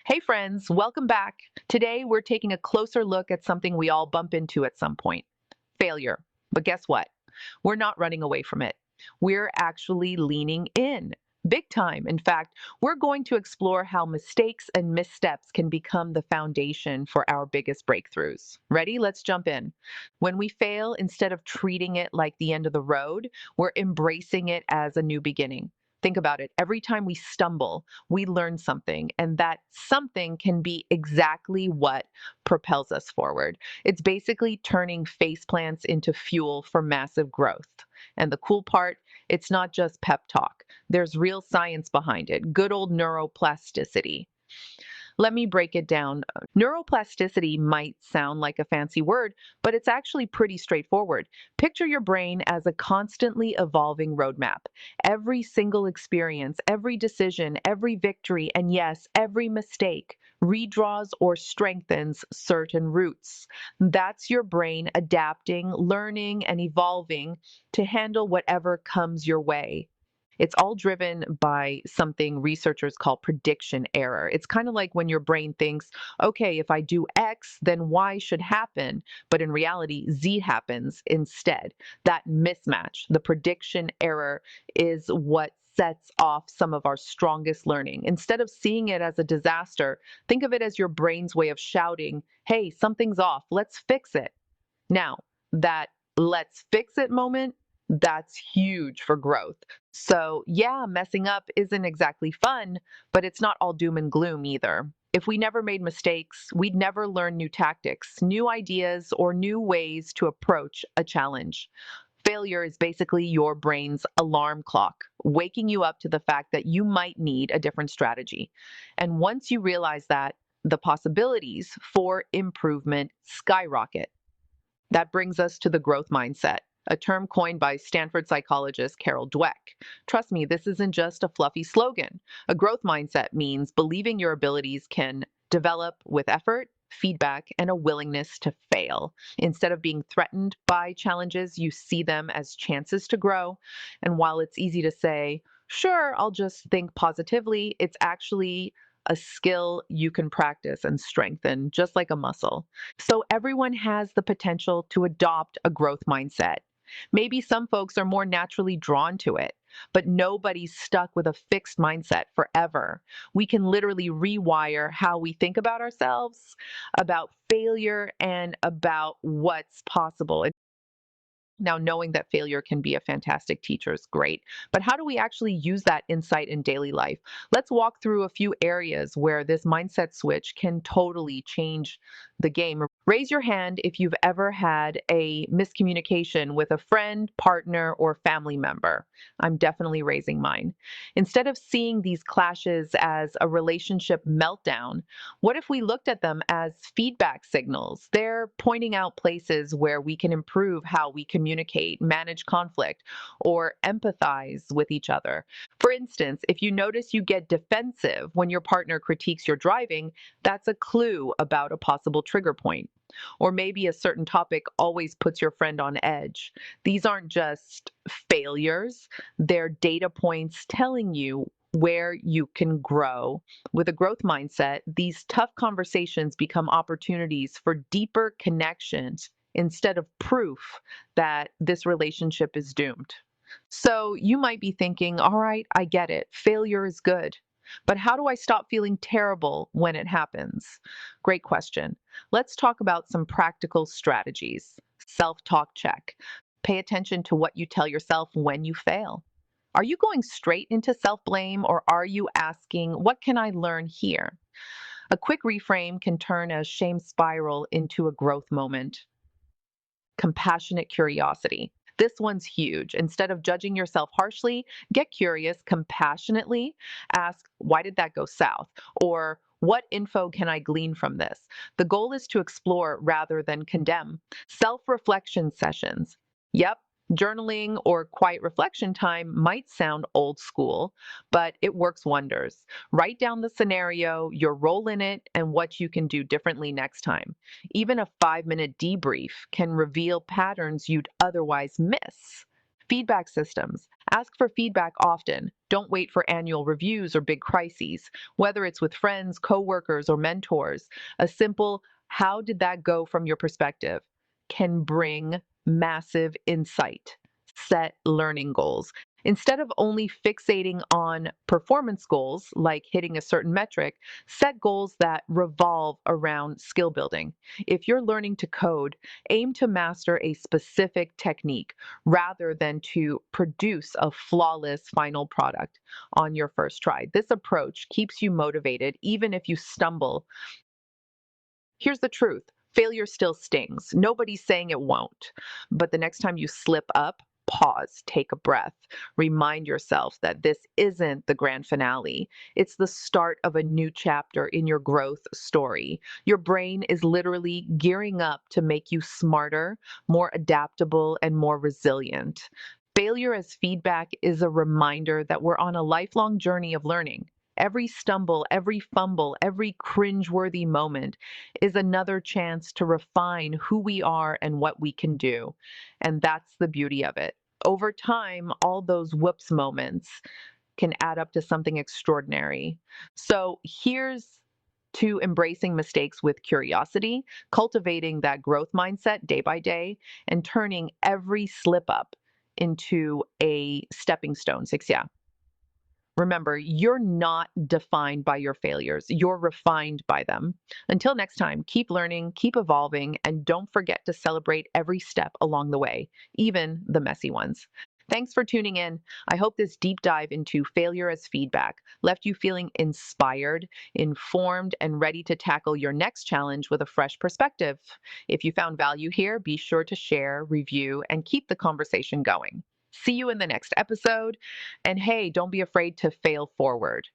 Hey friends, welcome back. Today we're taking a closer look at something we all bump into at some point: failure. But guess what? We're not running away from it. We're actually leaning in. Big time. In fact, we're going to explore how mistakes and missteps can become the foundation for our biggest breakthroughs. Ready? Let's jump in. When we fail, instead of treating it like the end of the road, we're embracing it as a new beginning. Think about it. Every time we stumble, we learn something, and that something can be exactly what propels us forward. It's basically turning face plants into fuel for massive growth. And the cool part, it's not just pep talk. There's real science behind it, good old neuroplasticity. Let me break it down. Neuroplasticity might sound like a fancy word, but it's actually pretty straightforward. Picture your brain as a constantly evolving roadmap. Every single experience, every decision, every victory, and yes, every mistake redraws or strengthens certain roots. That's your brain adapting, learning, and evolving to handle whatever comes your way. It's all driven by something researchers call prediction error. It's kind of like when your brain thinks, okay, if I do X, then Y should happen. But in reality, Z happens instead. That mismatch, the prediction error, is what sets off some of our strongest learning. Instead of seeing it as a disaster, think of it as your brain's way of shouting, hey, something's off, let's fix it. Now, that let's fix it moment, that's huge for growth. So, yeah, messing up isn't exactly fun, but it's not all doom and gloom either. If we never made mistakes, we'd never learn new tactics, new ideas, or new ways to approach a challenge. Failure is basically your brain's alarm clock, waking you up to the fact that you might need a different strategy. And once you realize that, the possibilities for improvement skyrocket. That brings us to the growth mindset, a term coined by Stanford psychologist Carol Dweck. Trust me, this isn't just a fluffy slogan. A growth mindset means believing your abilities can develop with effort, feedback, and a willingness to fail. Instead of being threatened by challenges, you see them as chances to grow. And while it's easy to say, sure, I'll just think positively, it's actually a skill you can practice and strengthen, just like a muscle. So everyone has the potential to adopt a growth mindset. Maybe some folks are more naturally drawn to it, but nobody's stuck with a fixed mindset forever. We can literally rewire how we think about ourselves, about failure, and about what's possible. Now, knowing that failure can be a fantastic teacher is great, but how do we actually use that insight in daily life? Let's walk through a few areas where this mindset switch can totally change the game. Raise your hand if you've ever had a miscommunication with a friend, partner, or family member. I'm definitely raising mine. Instead of seeing these clashes as a relationship meltdown, what if we looked at them as feedback signals? They're pointing out places where we can improve how we communicate, manage conflict, or empathize with each other. For instance, if you notice you get defensive when your partner critiques your driving, that's a clue about a possible trigger point. Or maybe a certain topic always puts your friend on edge. These aren't just failures, they're data points telling you where you can grow. With a growth mindset, these tough conversations become opportunities for deeper connections instead of proof that this relationship is doomed. So you might be thinking, all right, I get it. Failure is good. But how do I stop feeling terrible when it happens? Great question. Let's talk about some practical strategies. Self talk check. Pay attention to what you tell yourself when you fail. Are you going straight into self blame, or are you asking, what can I learn here? A quick reframe can turn a shame spiral into a growth moment. Compassionate curiosity. This one's huge. Instead of judging yourself harshly, get curious compassionately. Ask, why did that go south? Or what info can I glean from this? The goal is to explore rather than condemn. Self reflection sessions. Yep, journaling or quiet reflection time might sound old school, but it works wonders. Write down the scenario, your role in it, and what you can do differently next time. Even a 5-minute debrief can reveal patterns you'd otherwise miss. Feedback systems. Ask for feedback often. Don't wait for annual reviews or big crises. Whether it's with friends, coworkers, or mentors, a simple, how did that go from your perspective, can bring massive insight. Set learning goals. Instead of only fixating on performance goals, like hitting a certain metric, set goals that revolve around skill building. If you're learning to code, aim to master a specific technique rather than to produce a flawless final product on your first try. This approach keeps you motivated even if you stumble. Here's the truth: failure still stings. Nobody's saying it won't. But the next time you slip up, pause, take a breath, remind yourself that this isn't the grand finale. It's the start of a new chapter in your growth story. Your brain is literally gearing up to make you smarter, more adaptable, and more resilient. Failure as feedback is a reminder that we're on a lifelong journey of learning. Every stumble, every fumble, every cringeworthy moment is another chance to refine who we are and what we can do. And that's the beauty of it. Over time, all those whoops moments can add up to something extraordinary. So here's to embracing mistakes with curiosity, cultivating that growth mindset day by day, and turning every slip up into a stepping stone. Six, yeah. Remember, you're not defined by your failures. You're refined by them. Until next time, keep learning, keep evolving, and don't forget to celebrate every step along the way, even the messy ones. Thanks for tuning in. I hope this deep dive into failure as feedback left you feeling inspired, informed, and ready to tackle your next challenge with a fresh perspective. If you found value here, be sure to share, review, and keep the conversation going. See you in the next episode. And hey, don't be afraid to fail forward.